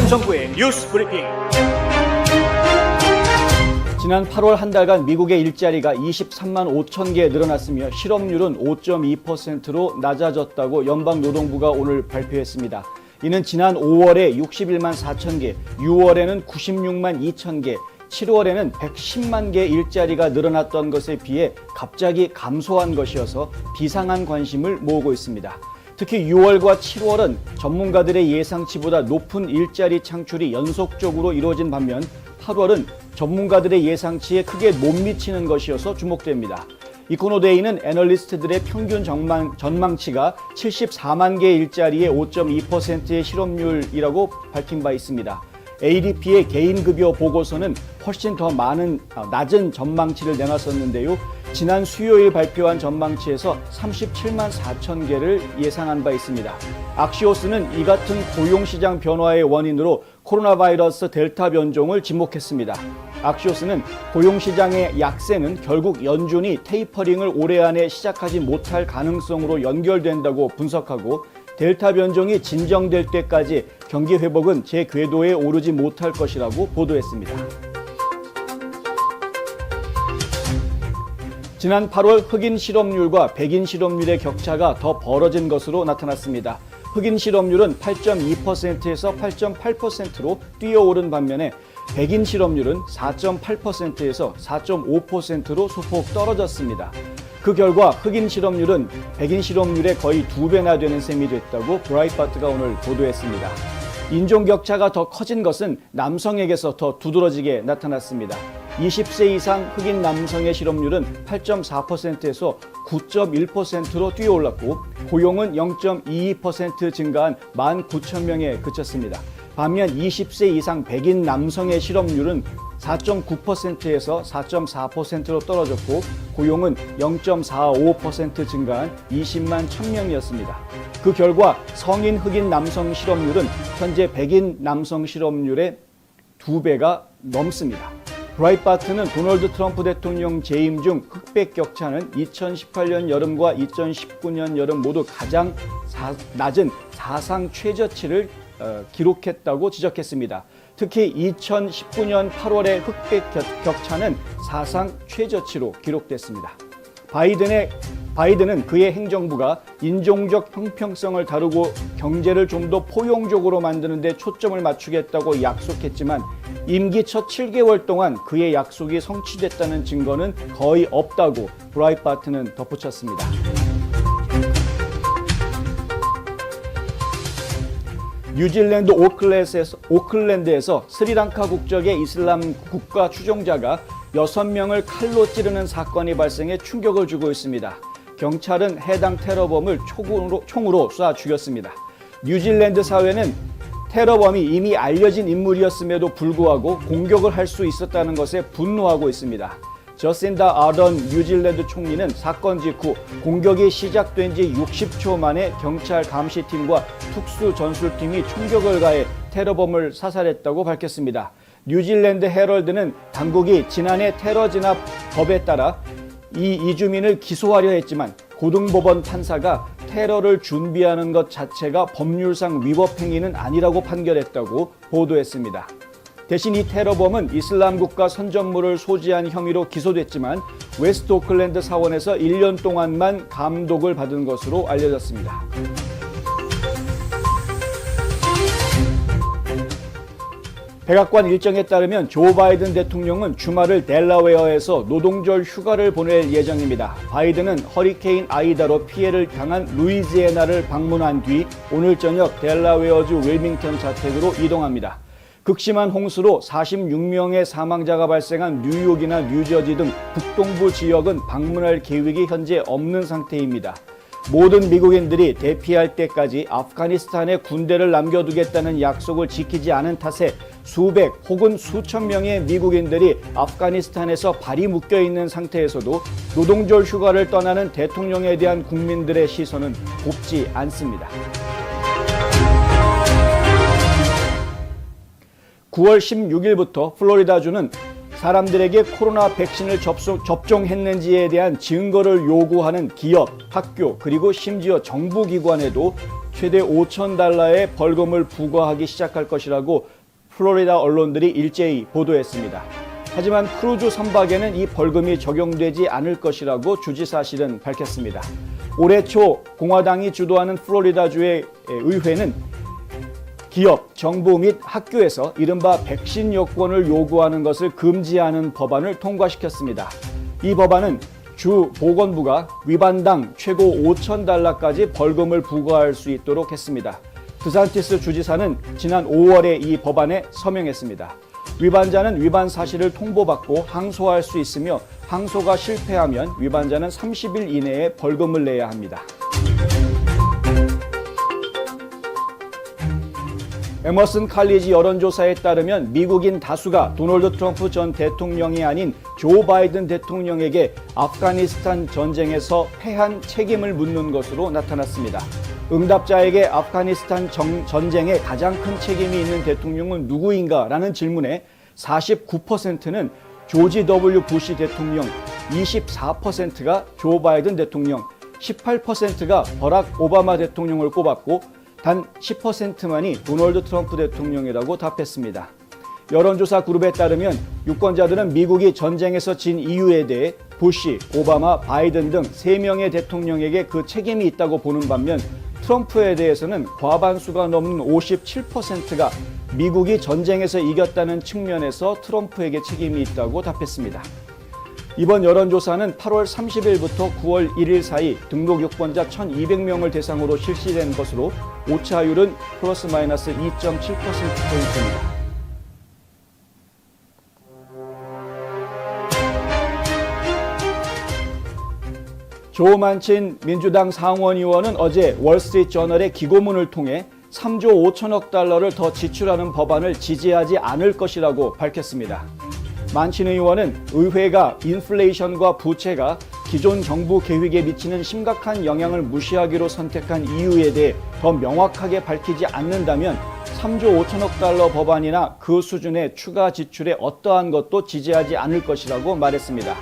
김성구의 뉴스 브리핑. 지난 8월 한 달간 미국의 일자리가 23만 5천 개 늘어났으며 실업률은 5.2%로 낮아졌다고 연방노동부가 오늘 발표했습니다. 이는 지난 5월에 61만 4천 개, 6월에는 96만 2천 개, 7월에는 110만 개 일자리가 늘어났던 것에 비해 갑자기 감소한 것이어서 비상한 관심을 모으고 있습니다. 특히 6월과 7월은 전문가들의 예상치보다 높은 일자리 창출이 연속적으로 이루어진 반면 8월은 전문가들의 예상치에 크게 못 미치는 것이어서 주목됩니다. 이코노데이는 애널리스트들의 평균 전망치가 74만 개 일자리의 5.2%의 실업률이라고 밝힌 바 있습니다. ADP의 개인급여 보고서는 훨씬 더 낮은 전망치를 내놨었는데요. 지난 수요일 발표한 전망치에서 37만 4천 개를 예상한 바 있습니다. 악시오스는 이 같은 고용시장 변화의 원인으로 코로나 바이러스 델타 변종을 지목했습니다. 악시오스는 고용시장의 약세는 결국 연준이 테이퍼링을 올해 안에 시작하지 못할 가능성으로 연결된다고 분석하고 델타 변종이 진정될 때까지 경기 회복은 제 궤도에 오르지 못할 것이라고 보도했습니다. 지난 8월 흑인 실업률과 백인 실업률의 격차가 더 벌어진 것으로 나타났습니다. 흑인 실업률은 8.2%에서 8.8%로 뛰어오른 반면에 백인 실업률은 4.8%에서 4.5%로 소폭 떨어졌습니다. 그 결과 흑인 실업률은 백인 실업률의 거의 2배나 되는 셈이 됐다고 브라이트바트가 오늘 보도했습니다. 인종 격차가 더 커진 것은 남성에게서 더 두드러지게 나타났습니다. 20세 이상 흑인 남성의 실업률은 8.4%에서 9.1%로 뛰어올랐고 고용은 0.22% 증가한 19,000명에 그쳤습니다. 반면 20세 이상 백인 남성의 실업률은 4.9%에서 4.4%로 떨어졌고 고용은 0.45% 증가한 20만 1,000명이었습니다. 그 결과 성인 흑인 남성 실업률은 현재 백인 남성 실업률의 2배가 넘습니다. 브라이트바트는 도널드 트럼프 대통령 재임 중 흑백 격차는 2018년 여름과 2019년 여름 모두 가장 낮은 사상 최저치를 기록했다고 지적했습니다. 특히 2019년 8월의 흑백 격차는 사상 최저치로 기록됐습니다. 바이든은 그의 행정부가 인종적 형평성을 다루고 경제를 좀 더 포용적으로 만드는 데 초점을 맞추겠다고 약속했지만 임기 첫 7개월 동안 그의 약속이 성취됐다는 증거는 거의 없다고 브라이트바트는 덧붙였습니다. 뉴질랜드 오클랜드에서 스리랑카 국적의 이슬람 국가 추종자가 6명을 칼로 찌르는 사건이 발생해 충격을 주고 있습니다. 경찰은 해당 테러범을 총으로 쏴 죽였습니다. 뉴질랜드 사회는 테러범이 이미 알려진 인물이었음에도 불구하고 공격을 할 수 있었다는 것에 분노하고 있습니다. 저신다 아던 뉴질랜드 총리는 사건 직후 공격이 시작된 지 60초 만에 경찰 감시팀과 특수 전술팀이 총격을 가해 테러범을 사살했다고 밝혔습니다. 뉴질랜드 헤럴드는 당국이 지난해 테러 진압 법에 따라 이 이주민을 기소하려 했지만 고등법원 판사가 테러를 준비하는 것 자체가 법률상 위법 행위는 아니라고 판결했다고 보도했습니다. 대신 이 테러범은 이슬람 국가 선전물을 소지한 혐의로 기소됐지만 웨스트 오클랜드 사원에서 1년 동안만 감독을 받은 것으로 알려졌습니다. 백악관 일정에 따르면 조 바이든 대통령은 주말을 델라웨어에서 노동절 휴가를 보낼 예정입니다. 바이든은 허리케인 아이다로 피해를 당한 루이지애나를 방문한 뒤 오늘 저녁 델라웨어주 윌밍턴 자택으로 이동합니다. 극심한 홍수로 46명의 사망자가 발생한 뉴욕이나 뉴저지 등 북동부 지역은 방문할 계획이 현재 없는 상태입니다. 모든 미국인들이 대피할 때까지 아프가니스탄에 군대를 남겨두겠다는 약속을 지키지 않은 탓에 수백 혹은 수천 명의 미국인들이 아프가니스탄에서 발이 묶여있는 상태에서도 노동절 휴가를 떠나는 대통령에 대한 국민들의 시선은 곱지 않습니다. 9월 16일부터 플로리다주는 사람들에게 코로나 백신을 접종했는지에 대한 증거를 요구하는 기업, 학교, 그리고 심지어 정부기관에도 최대 $5,000의 벌금을 부과하기 시작할 것이라고 플로리다 언론들이 일제히 보도했습니다. 하지만 크루즈 선박에는 이 벌금이 적용되지 않을 것이라고 주지사실은 밝혔습니다. 올해 초 공화당이 주도하는 플로리다주의 의회는 기업, 정부 및 학교에서 이른바 백신 여권을 요구하는 것을 금지하는 법안을 통과시켰습니다. 이 법안은 주 보건부가 위반당 최고 $5,000까지 벌금을 부과할 수 있도록 했습니다. 드산티스 주지사는 지난 5월에 이 법안에 서명했습니다. 위반자는 위반 사실을 통보받고 항소할 수 있으며 항소가 실패하면 위반자는 30일 이내에 벌금을 내야 합니다. 에머슨 칼리지 여론조사에 따르면 미국인 다수가 도널드 트럼프 전 대통령이 아닌 조 바이든 대통령에게 아프가니스탄 전쟁에서 패한 책임을 묻는 것으로 나타났습니다. 응답자에게 아프가니스탄 전쟁에 가장 큰 책임이 있는 대통령은 누구인가라는 질문에 49%는 조지 W. 부시 대통령, 24%가 조 바이든 대통령, 18%가 버락 오바마 대통령을 꼽았고 단 10%만이 도널드 트럼프 대통령이라고 답했습니다. 여론조사 그룹에 따르면 유권자들은 미국이 전쟁에서 진 이유에 대해 부시, 오바마, 바이든 등 3명의 대통령에게 그 책임이 있다고 보는 반면 트럼프에 대해서는 과반수가 넘는 57%가 미국이 전쟁에서 이겼다는 측면에서 트럼프에게 책임이 있다고 답했습니다. 이번 여론조사는 8월 30일부터 9월 1일 사이 등록 유권자 1,200명을 대상으로 실시된 것으로 오차율은 플러스 마이너스 2.7%포인트입니다. 조 만친 민주당 상원의원은 어제 월스트리트저널의 기고문을 통해 3조 5천억 달러를 더 지출하는 법안을 지지하지 않을 것이라고 밝혔습니다. 만친 의원은 의회가 인플레이션과 부채가 기존 정부 계획에 미치는 심각한 영향을 무시하기로 선택한 이유에 대해 더 명확하게 밝히지 않는다면 3조 5천억 달러 법안이나 그 수준의 추가 지출에 어떠한 것도 지지하지 않을 것이라고 말했습니다.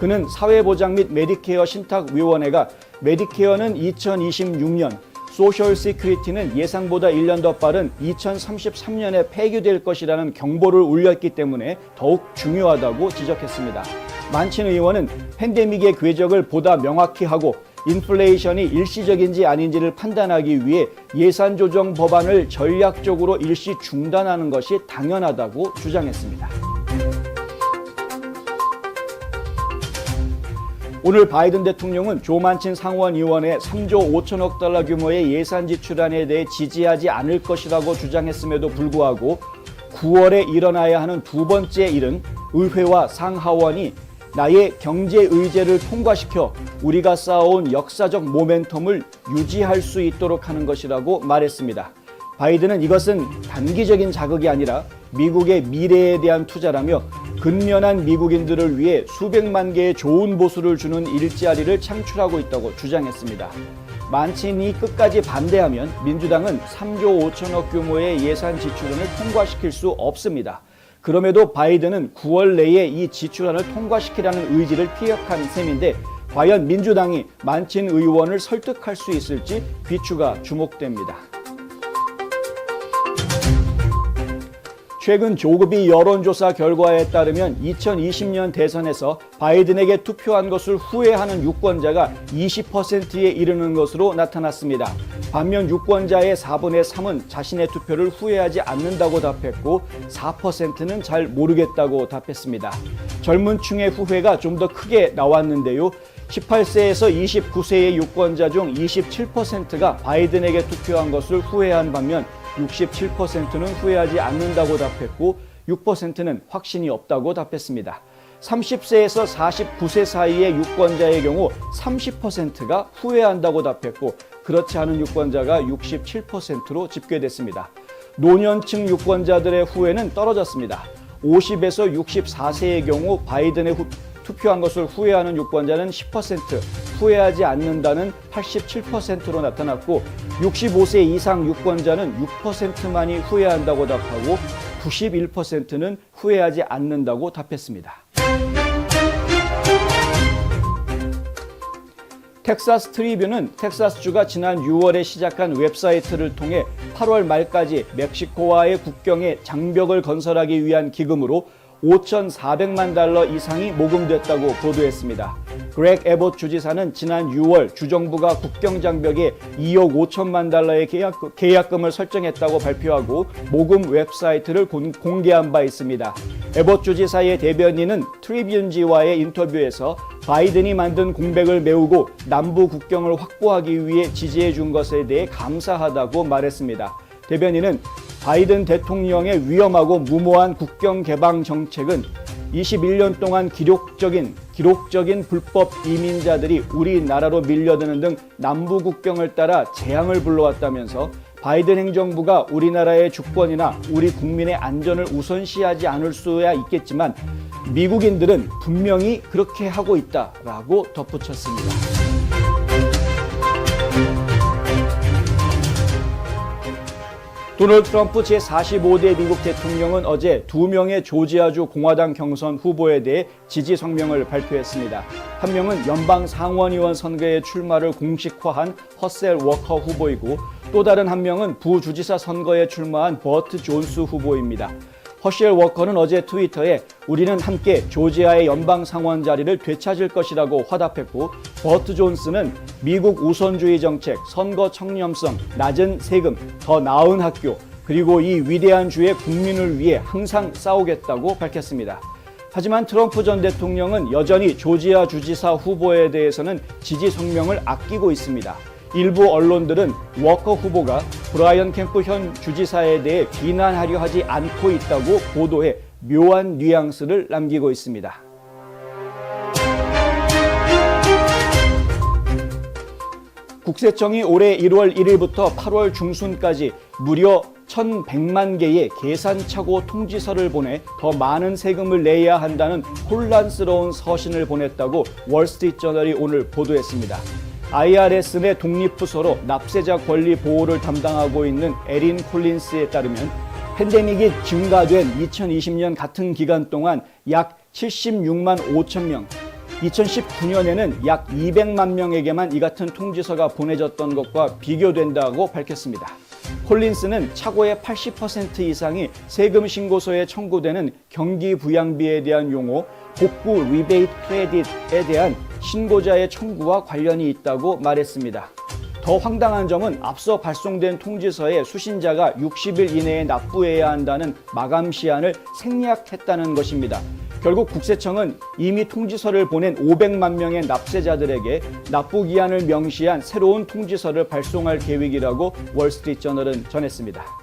그는 사회보장 및 메디케어 신탁위원회가 메디케어는 2026년, 소셜 시큐리티는 예상보다 1년 더 빠른 2033년에 폐기될 것이라는 경보를 울렸기 때문에 더욱 중요하다고 지적했습니다. 만친 의원은 팬데믹의 궤적을 보다 명확히 하고 인플레이션이 일시적인지 아닌지를 판단하기 위해 예산 조정 법안을 전략적으로 일시 중단하는 것이 당연하다고 주장했습니다. 오늘 바이든 대통령은 조 만친 상원의원의 3조 5천억 달러 규모의 예산 지출안에 대해 지지하지 않을 것이라고 주장했음에도 불구하고 9월에 일어나야 하는 두 번째 일은 의회와 상하원이 나의 경제 의제를 통과시켜 우리가 쌓아온 역사적 모멘텀을 유지할 수 있도록 하는 것이라고 말했습니다. 바이든은 이것은 단기적인 자극이 아니라 미국의 미래에 대한 투자라며 근면한 미국인들을 위해 수백만 개의 좋은 보수를 주는 일자리를 창출하고 있다고 주장했습니다. 만친이 끝까지 반대하면 민주당은 3조 5천억 규모의 예산 지출안을 통과시킬 수 없습니다. 그럼에도 바이든은 9월 내에 이 지출안을 통과시키라는 의지를 피력한 셈인데 과연 민주당이 만친 의원을 설득할 수 있을지 귀추가 주목됩니다. 최근 조급이 여론조사 결과에 따르면 2020년 대선에서 바이든에게 투표한 것을 후회하는 유권자가 20%에 이르는 것으로 나타났습니다. 반면 유권자의 4분의 3은 자신의 투표를 후회하지 않는다고 답했고 4%는 잘 모르겠다고 답했습니다. 젊은 층의 후회가 좀 더 크게 나왔는데요. 18세에서 29세의 유권자 중 27%가 바이든에게 투표한 것을 후회한 반면 67%는 후회하지 않는다고 답했고 6%는 확신이 없다고 답했습니다. 30세에서 49세 사이의 유권자의 경우 30%가 후회한다고 답했고 그렇지 않은 유권자가 67%로 집계됐습니다. 노년층 유권자들의 후회는 떨어졌습니다. 50에서 64세의 경우 바이든의 투표한 것을 후회하는 유권자는 10%, 후회하지 않는다는 87%로 나타났고 65세 이상 유권자는 6%만이 후회한다고 답하고 91%는 후회하지 않는다고 답했습니다. 텍사스 트리뷴은 텍사스주가 지난 6월에 시작한 웹사이트를 통해 8월 말까지 멕시코와의 국경에 장벽을 건설하기 위한 기금으로 5,400만 달러 이상이 모금됐다고 보도했습니다. 그렉 에봇 주지사는 지난 6월 주정부가 국경 장벽에 2억 5천만 달러의 계약금을 설정했다고 발표하고 모금 웹사이트를 공개한 바 있습니다. 에봇 주지사의 대변인은 트리뷴지와의 인터뷰에서 바이든이 만든 공백을 메우고 남부 국경을 확보하기 위해 지지해 준 것에 대해 감사하다고 말했습니다. 대변인은 바이든 대통령의 위험하고 무모한 국경 개방 정책은 21년 동안 기록적인 불법 이민자들이 우리나라로 밀려드는 등 남부 국경을 따라 재앙을 불러왔다면서 바이든 행정부가 우리나라의 주권이나 우리 국민의 안전을 우선시하지 않을 수야 있겠지만 미국인들은 분명히 그렇게 하고 있다라고 덧붙였습니다. 도널드 트럼프 제45대 미국 대통령은 어제 2명의 조지아주 공화당 경선 후보에 대해 지지 성명을 발표했습니다. 한 명은 연방 상원의원 선거에 출마를 공식화한 허셀 워커 후보이고 또 다른 한 명은 부주지사 선거에 출마한 버트 존스 후보입니다. 허셀 워커는 어제 트위터에 우리는 함께 조지아의 연방 상원 자리를 되찾을 것이라고 화답했고 버트 존스는 미국 우선주의 정책, 선거 청렴성, 낮은 세금, 더 나은 학교, 그리고 이 위대한 주의 국민을 위해 항상 싸우겠다고 밝혔습니다. 하지만 트럼프 전 대통령은 여전히 조지아 주지사 후보에 대해서는 지지 성명을 아끼고 있습니다. 일부 언론들은 워커 후보가 브라이언 캠프 현 주지사에 대해 비난하려 하지 않고 있다고 보도해 묘한 뉘앙스를 남기고 있습니다. 국세청이 올해 1월 1일부터 8월 중순까지 무려 1,100만 개의 계산착오 통지서를 보내 더 많은 세금을 내야 한다는 혼란스러운 서신을 보냈다고 월스트리트저널이 오늘 보도했습니다. IRS 내 독립부서로 납세자 권리 보호를 담당하고 있는 에린 콜린스에 따르면 팬데믹이 증가된 2020년 같은 기간 동안 약 76만 5천 명, 2019년에는 약 200만 명에게만 이 같은 통지서가 보내졌던 것과 비교된다고 밝혔습니다. 콜린스는 착오의 80% 이상이 세금 신고서에 청구되는 경기 부양비에 대한 용어, 복구 리베이트 크레딧에 대한 신고자의 청구와 관련이 있다고 말했습니다. 더 황당한 점은 앞서 발송된 통지서에 수신자가 60일 이내에 납부해야 한다는 마감 시한을 생략했다는 것입니다. 결국 국세청은 이미 통지서를 보낸 500만 명의 납세자들에게 납부 기한을 명시한 새로운 통지서를 발송할 계획이라고 월스트리트저널은 전했습니다.